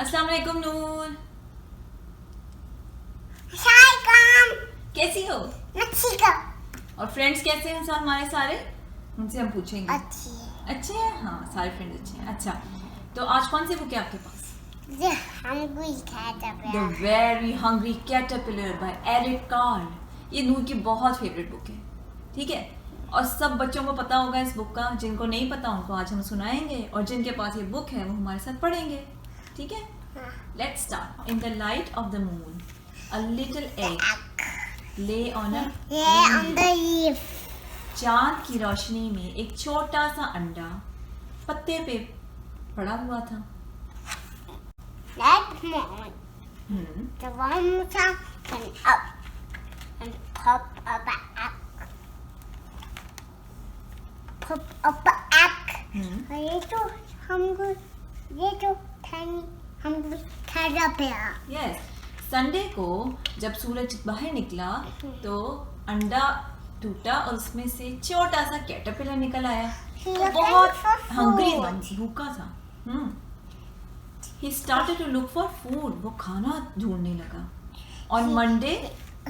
अस्सलाम वालेकुम नूर, कैसी हो? और फ्रेंड्स कैसे हैं सब हमारे सारे? उनसे हम पूछेंगे। अच्छे हैं? हाँ, सारे फ्रेंड्स अच्छे हैं। अच्छा, तो आज कौन सी बुक है आपके पास? The Hungry Caterpillar. The Very Hungry Caterpillar by Eric Carle। ये नूर की बहुत फेवरेट बुक है, ठीक है? और सब बच्चों को पता होगा इस बुक का। जिनको नहीं पता उनको आज हम सुनाएंगे, और जिनके पास ये बुक है वो हमारे साथ पढ़ेंगे, ठीक है? Let's start. In the light of the moon, a little egg lay on a on the leaf. चांद की रोशनी में एक छोटा सा अंडा पत्ते पे पड़ा हुआ था। That moment, the worm went up and popped up an egg. Popped up an egg. ये तो tiny hungry caterpillar. Yes. Sunday को जब सूरज बाहर निकला तो अंडा टूटा और उसमें से छोटा सा कैटरपिलर निकल आया। वो बहुत हंग्री था, भूखा था। He started to look for food. वो खाना ढूंढने लगा। On Monday,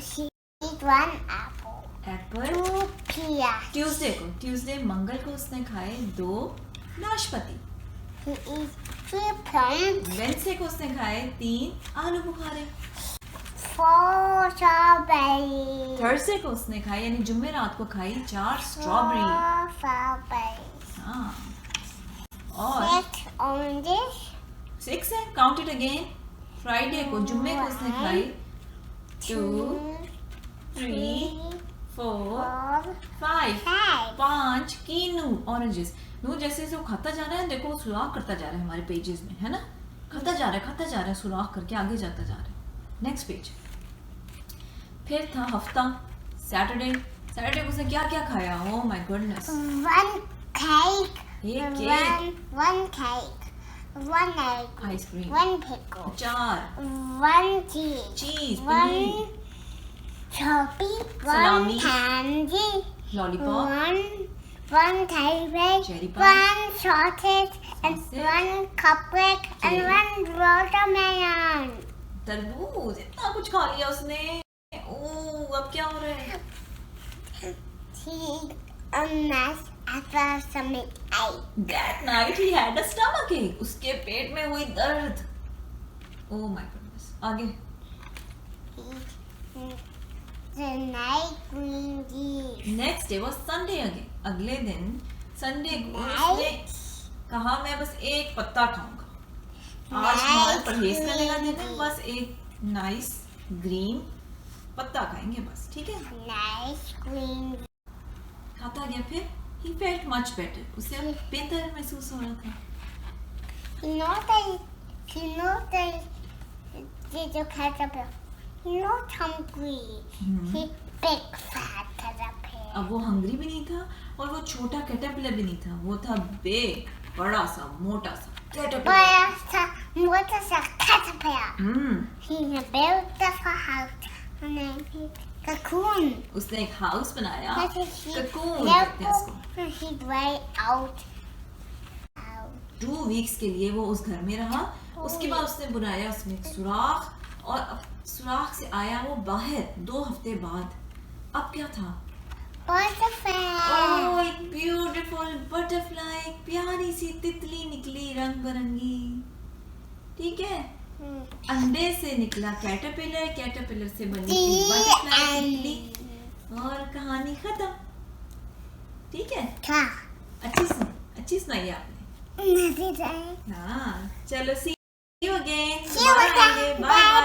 She eat one apple. Apple. 2 pears. Tuesday मंगल को उसने खाए 2 नाशपाती। He eat 3 plums. वेडनेसडे को उसने खाए 3 आलू बुखारे। 4 strawberries. थर्सडे को उसने खाए यानी जुमेरात को खाई 4 स्ट्रॉबेरी। 4 strawberries. हाँ, और 6 oranges. 6 है, काउंट इट अगेन। फ्राइडे को जुम्मे को उसने खाई 2 3 4 5 5 कीनू ऑरेंजेस। नूर जैसे जैसे वो खाता जा रहा है, देखो वो सुराख करता जा रहा है हमारे पेजेस में, है ना? खाता जा रहा है सुराख करके आगे जाता जा रहा है। Next page. फिर था हफ्ता, सैटरडे को उसने क्या क्या खाया? Oh my goodness. 1 cake. एक cake, 1 cake. 1 egg. Ice cream, 1 pickle. 4 1 cheese. 1 choppy. 1 Salami. candy. Lollipop, 1 teddy Cherry bear. pie. 1 sausage. And Sausage. 1 cupcake. And Okay. 1 watermelon. तरबूज। इतना कुछ खा लिया उसने। ओह, अब क्या हो रहा है? He ate a mess after some ate. That night he had a stomach ache. उसके पेट में हुई दर्द। Oh my goodness. आगे। The night green leaves. Next day was Sunday again. अगले दिन संडे को उसने कहा मैं बस एक पत्ता खाऊंगा। आज हमारा परहेज करने का दिन है, बस एक नाइस ग्रीन पत्ता खाएंगे बस, ठीक है? Nice green. खाता गया। फिर he felt much better. उसे अब बेहतर महसूस हो रहा था। You know the caterpillar. He's not hungry. He's big fat caterpillar. अब वो हंग्री भी नहीं था और वो छोटा कैटरपिलर भी नहीं था, वो था बिग, बड़ा सा मोटा सा caterpillar. What is a caterpillar? He built a house and then he cocoon. उसने एक हाउस बनाया, ककून Never कहते हैं उसको। he'd way out. 2 वीक्स के लिए वो उस घर में रहा। उसके बाद उसने बनाया उसमें एक सुराख, और अब सुराख से आया वो बाहर 2 हफ्ते बाद। अब क्या था? Butterfly. ओह, एक ब्यूटीफुल बटरफ्लाई, एक प्यारी सी तितली निकली रंग बिरंगी, ठीक है? अंडे से निकला कैटरपिलर से बनी थी बटरफ्लाई तितली, और कहानी खत्म, ठीक है? अच्छी सुनाई आपने। हाँ, चलो see you again. See you again. Bye.